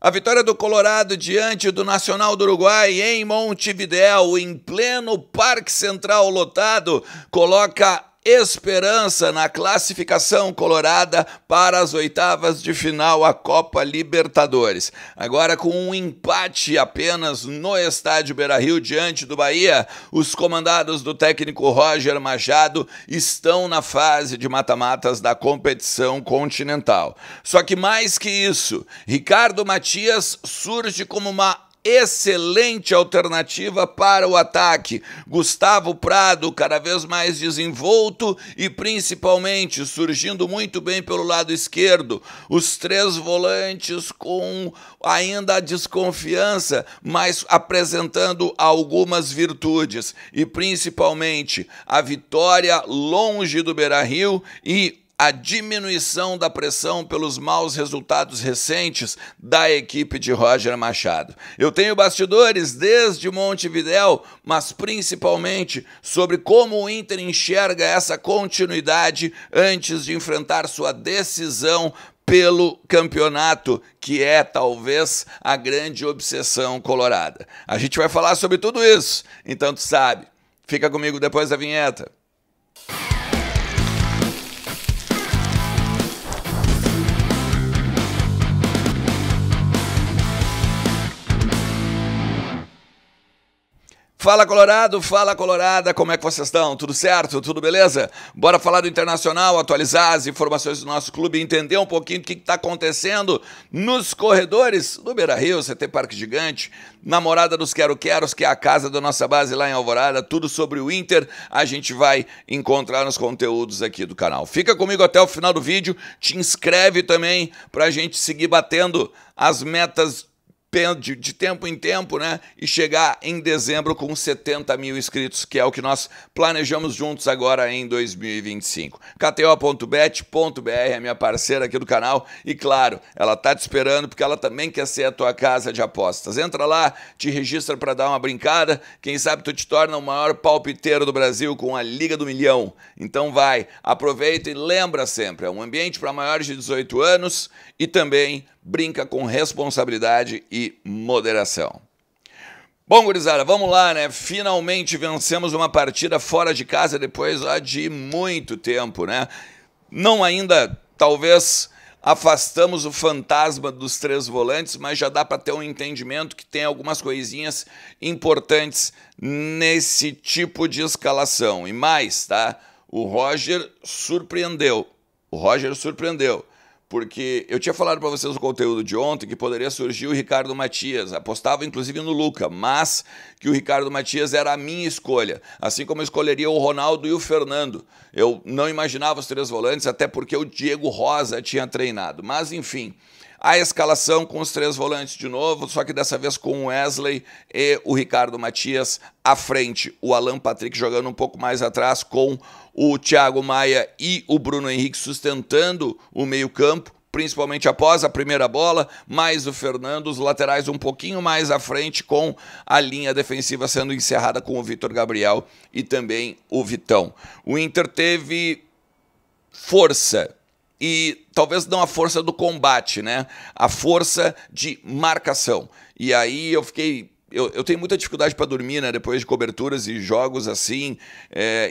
A vitória do Colorado diante do Nacional do Uruguai em Montevidéu, em pleno Parque Central lotado, coloca esperança na classificação colorada para as oitavas de final à Copa Libertadores. Agora, com um empate apenas no estádio Beira-Rio diante do Bahia, os comandados do técnico Roger Machado estão na fase de mata-matas da competição continental. Só que mais que isso, Ricardo Matias surge como uma excelente alternativa para o ataque. Gustavo Prado cada vez mais desenvolto e principalmente surgindo muito bem pelo lado esquerdo. Os três volantes com ainda a desconfiança, mas apresentando algumas virtudes e principalmente a vitória longe do Beira-Rio e a diminuição da pressão pelos maus resultados recentes da equipe de Roger Machado. Eu tenho bastidores desde Montevidéu, mas principalmente sobre como o Inter enxerga essa continuidade antes de enfrentar sua decisão pelo campeonato, que é talvez a grande obsessão colorada. A gente vai falar sobre tudo isso, então tu sabe. Fica comigo depois da vinheta. Fala Colorado, fala Colorada, como é que vocês estão? Tudo certo? Tudo beleza? Bora falar do Internacional, atualizar as informações do nosso clube e entender um pouquinho do que está acontecendo nos corredores do Beira-Rio, CT Parque Gigante, Namorada dos Quero-Queros, que é a casa da nossa base lá em Alvorada, tudo sobre o Inter, a gente vai encontrar nos conteúdos aqui do canal. Fica comigo até o final do vídeo, te inscreve também para a gente seguir batendo as metas de tempo em tempo, né? E chegar em dezembro com 70 mil inscritos, que é o que nós planejamos juntos agora em 2025. KTO.bet.br é minha parceira aqui do canal e, claro, ela tá te esperando porque ela também quer ser a tua casa de apostas. Entra lá, te registra para dar uma brincada, quem sabe tu te torna o maior palpiteiro do Brasil com a Liga do Milhão. Então vai, aproveita e lembra sempre, é um ambiente para maiores de 18 anos e também brinca com responsabilidade e moderação. Bom, gurizada, vamos lá, né? Finalmente vencemos uma partida fora de casa depois de muito tempo, né? Não ainda, talvez, afastamos o fantasma dos três volantes, mas já dá para ter um entendimento que tem algumas coisinhas importantes nesse tipo de escalação. E mais, tá? O Roger surpreendeu. Porque eu tinha falado para vocês no conteúdo de ontem que poderia surgir o Ricardo Matias, apostava inclusive no Luca, mas que o Ricardo Matias era a minha escolha, assim como eu escolheria o Ronaldo e o Fernando. Eu não imaginava os três volantes, até porque o Diego Rosa tinha treinado, mas enfim, a escalação com os três volantes de novo, só que dessa vez com o Wesley e o Ricardo Matias à frente, o Alan Patrick jogando um pouco mais atrás com o Thiago Maia e o Bruno Henrique sustentando o meio-campo, principalmente após a primeira bola, mais o Fernando, os laterais um pouquinho mais à frente, com a linha defensiva sendo encerrada com o Vitor Gabriel e também o Vitão. O Inter teve força, e talvez não a força do combate, né? A força de marcação. E aí eu fiquei... Eu tenho muita dificuldade para dormir, né? Depois de coberturas e jogos assim,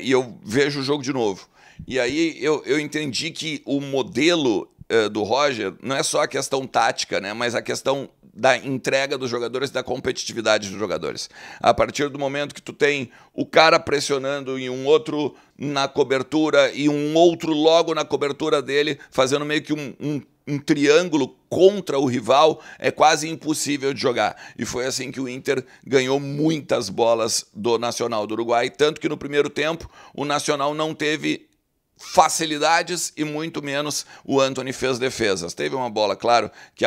e eu vejo o jogo de novo. E aí eu entendi que o modelo do Roger não é só a questão tática, né? Mas a questão da entrega dos jogadores, da competitividade dos jogadores. A partir do momento que tu tem o cara pressionando e um outro na cobertura e um outro logo na cobertura dele, fazendo meio que um triângulo contra o rival, é quase impossível de jogar. E foi assim que o Inter ganhou muitas bolas do Nacional do Uruguai, tanto que no primeiro tempo o Nacional não teve facilidades e muito menos o Antony fez defesas. Teve uma bola, claro, que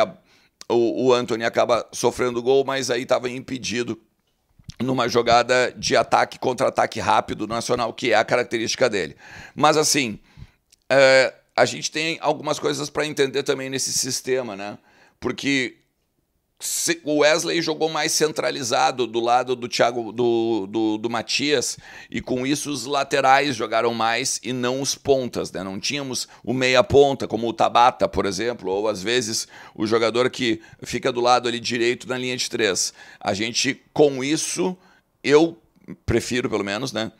o Antony acaba sofrendo gol, mas aí estava impedido numa jogada de ataque, contra-ataque rápido do Nacional, que é a característica dele. Mas assim, a gente tem algumas coisas para entender também nesse sistema, né? Porque o Wesley jogou mais centralizado do lado do Thiago, do Matias, e com isso os laterais jogaram mais e não os pontas, né? Não tínhamos o meia ponta, como o Tabata, por exemplo, ou às vezes o jogador que fica do lado ali direito na linha de 3. A gente, com isso, eu prefiro pelo menos, né?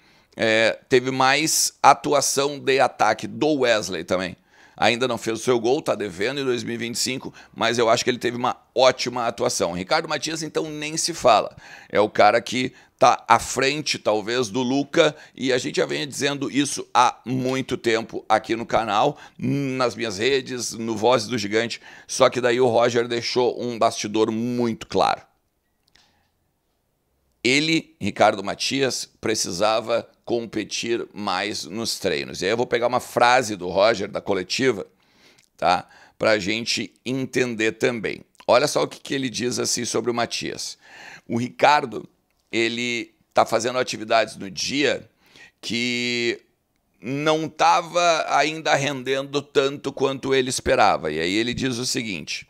Teve mais atuação de ataque do Wesley também. Ainda não fez o seu gol, está devendo em 2025, mas eu acho que ele teve uma ótima atuação. Ricardo Matias, então, nem se fala. É o cara que está à frente, talvez, do Luca, e a gente já vem dizendo isso há muito tempo aqui no canal, nas minhas redes, no Vozes do Gigante, só que daí o Roger deixou um bastidor muito claro. Ele, Ricardo Matias, precisava competir mais nos treinos. E aí eu vou pegar uma frase do Roger, da coletiva, tá? Para a gente entender também. Olha só o que ele diz assim sobre o Matias. O Ricardo, ele está fazendo atividades no dia que não estava ainda rendendo tanto quanto ele esperava. E aí ele diz o seguinte: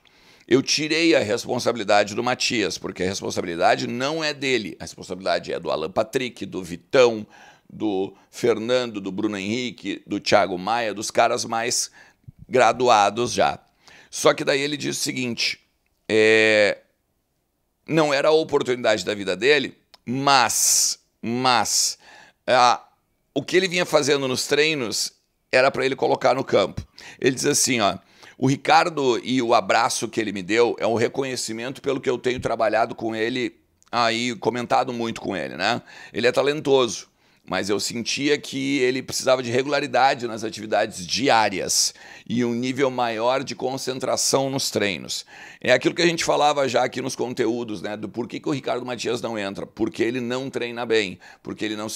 eu tirei a responsabilidade do Matias, porque a responsabilidade não é dele. A responsabilidade é do Alan Patrick, do Vitão, do Fernando, do Bruno Henrique, do Thiago Maia, dos caras mais graduados já. Só que daí ele diz o seguinte, não era a oportunidade da vida dele, mas o que ele vinha fazendo nos treinos era para ele colocar no campo. Ele diz assim, ó: o Ricardo e o abraço que ele me deu é um reconhecimento pelo que eu tenho trabalhado com ele aí, comentado muito com ele, né? Ele é talentoso, mas eu sentia que ele precisava de regularidade nas atividades diárias e um nível maior de concentração nos treinos. É aquilo que a gente falava já aqui nos conteúdos, né? Do porquê que o Ricardo Matias não entra, porque ele não treina bem, porque ele não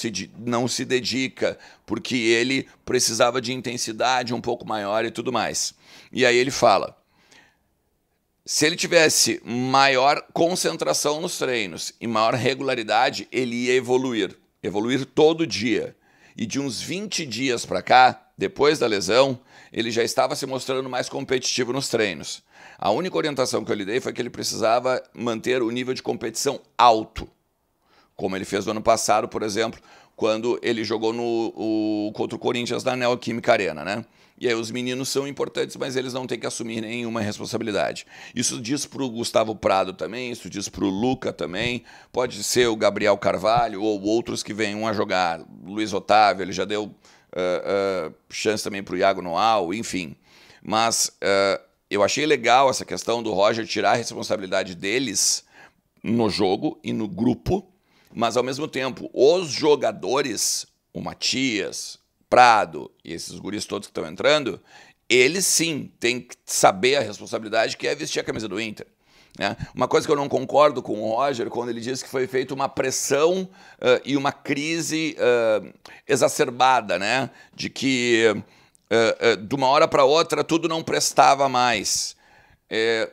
se dedica, porque ele precisava de intensidade um pouco maior e tudo mais. E aí ele fala: se ele tivesse maior concentração nos treinos e maior regularidade, ele ia evoluir todo dia. E de uns 20 dias para cá, depois da lesão, ele já estava se mostrando mais competitivo nos treinos. A única orientação que eu lhe dei foi que ele precisava manter o nível de competição alto, como ele fez no ano passado, por exemplo, quando ele jogou contra o Corinthians na Neoquímica Arena, né? E aí os meninos são importantes, mas eles não têm que assumir nenhuma responsabilidade. Isso diz para o Gustavo Prado também, isso diz para o Luca também, pode ser o Gabriel Carvalho ou outros que venham a jogar. Luiz Otávio, ele já deu chance também para o Iago Noal, enfim. Mas eu achei legal essa questão do Roger tirar a responsabilidade deles no jogo e no grupo, mas ao mesmo tempo os jogadores, o Matias, Prado e esses guris todos que estão entrando, eles sim têm que saber a responsabilidade que é vestir a camisa do Inter, né? Uma coisa que eu não concordo com o Roger, quando ele diz que foi feita uma pressão e uma crise exacerbada, né? De que de uma hora para outra tudo não prestava mais,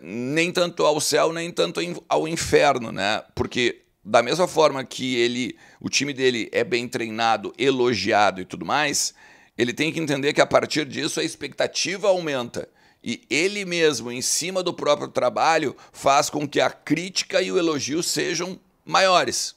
nem tanto ao céu, nem tanto ao inferno, né? Porque da mesma forma que o time dele é bem treinado, elogiado e tudo mais, ele tem que entender que a partir disso a expectativa aumenta. E ele mesmo, em cima do próprio trabalho, faz com que a crítica e o elogio sejam maiores.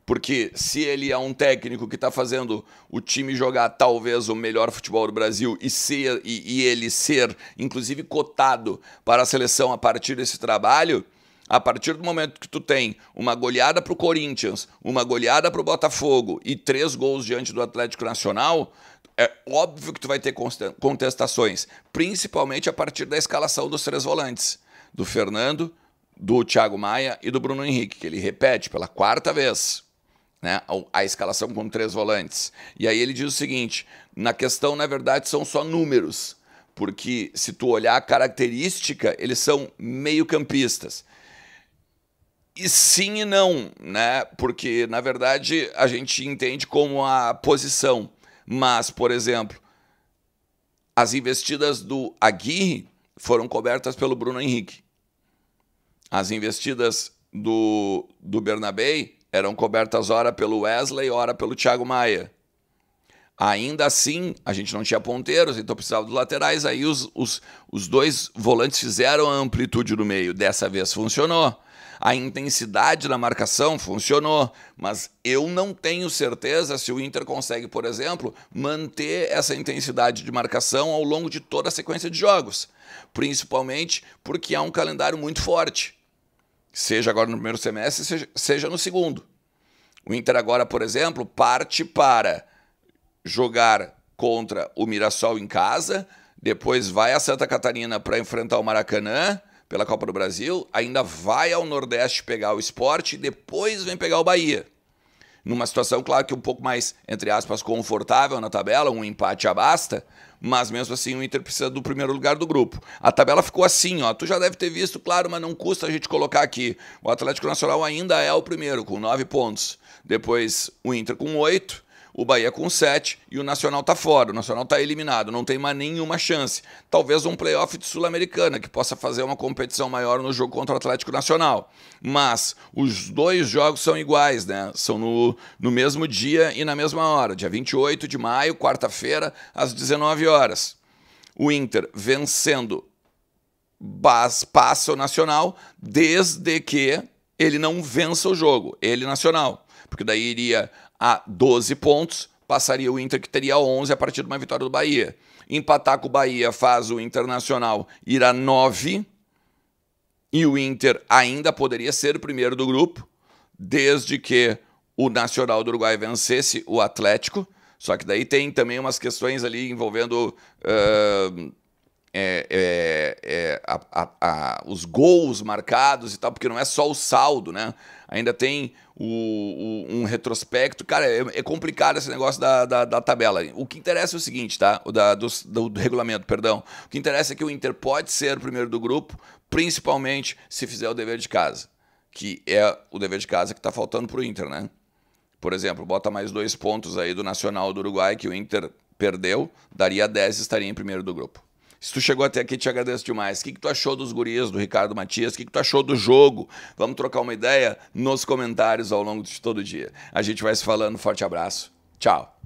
Porque se ele é um técnico que está fazendo o time jogar talvez o melhor futebol do Brasil e ele ser, inclusive, cotado para a seleção a partir desse trabalho, a partir do momento que tu tem uma goleada para o Corinthians, uma goleada para o Botafogo e 3 gols diante do Atlético Nacional, é óbvio que tu vai ter contestações, principalmente a partir da escalação dos 3 volantes, do Fernando, do Thiago Maia e do Bruno Henrique, que ele repete pela 4ª vez, né, a escalação com 3 volantes. E aí ele diz o seguinte: na questão, na verdade, são só números, porque se tu olhar a característica, eles são meio-campistas. E sim e não, né? Porque, na verdade, a gente entende como a posição. Mas, por exemplo, as investidas do Aguirre foram cobertas pelo Bruno Henrique. As investidas do Bernabé eram cobertas ora pelo Wesley, ora pelo Thiago Maia. Ainda assim, a gente não tinha ponteiros, então precisava dos laterais. Aí os dois volantes fizeram a amplitude no meio. Dessa vez funcionou. A intensidade na marcação funcionou. Mas eu não tenho certeza se o Inter consegue, por exemplo, manter essa intensidade de marcação ao longo de toda a sequência de jogos. Principalmente porque há um calendário muito forte. Seja agora no primeiro semestre, seja no segundo. O Inter agora, por exemplo, parte para jogar contra o Mirassol em casa, depois vai a Santa Catarina para enfrentar o Maracanã pela Copa do Brasil, ainda vai ao Nordeste pegar o Sport e depois vem pegar o Bahia. Numa situação, claro, que um pouco mais, entre aspas, confortável na tabela, um empate já basta, mas mesmo assim o Inter precisa do primeiro lugar do grupo. A tabela ficou assim, ó, tu já deve ter visto, claro, mas não custa a gente colocar aqui. O Atlético Nacional ainda é o primeiro, com 9 pontos. Depois o Inter com 8, o Bahia com 7 e o Nacional tá fora. O Nacional tá eliminado, não tem mais nenhuma chance. Talvez um playoff de Sul-Americana, que possa fazer uma competição maior no jogo contra o Atlético Nacional. Mas os dois jogos são iguais, né? São no mesmo dia e na mesma hora. Dia 28 de maio, quarta-feira, às 19 horas. O Inter vencendo passa o Nacional, desde que ele não vença o jogo, ele Nacional. Porque daí iria a 12 pontos, passaria o Inter, que teria 11 a partir de uma vitória do Bahia. Empatar com o Bahia faz o Internacional ir a 9, e o Inter ainda poderia ser o primeiro do grupo, desde que o Nacional do Uruguai vencesse o Atlético. Só que daí tem também umas questões ali envolvendo os gols marcados e tal, porque não é só o saldo, né? Ainda tem um retrospecto. Cara, é complicado esse negócio da tabela. O que interessa é o seguinte, tá? Do regulamento, perdão. O que interessa é que o Inter pode ser o primeiro do grupo, principalmente se fizer o dever de casa, que é o dever de casa que tá faltando pro Inter, né? Por exemplo, bota mais 2 pontos aí do Nacional do Uruguai, que o Inter perdeu, daria 10 e estaria em primeiro do grupo. Se tu chegou até aqui, te agradeço demais. O que tu achou dos guris, do Ricardo Matias? O que tu achou do jogo? Vamos trocar uma ideia nos comentários ao longo de todo o dia. A gente vai se falando. Forte abraço. Tchau.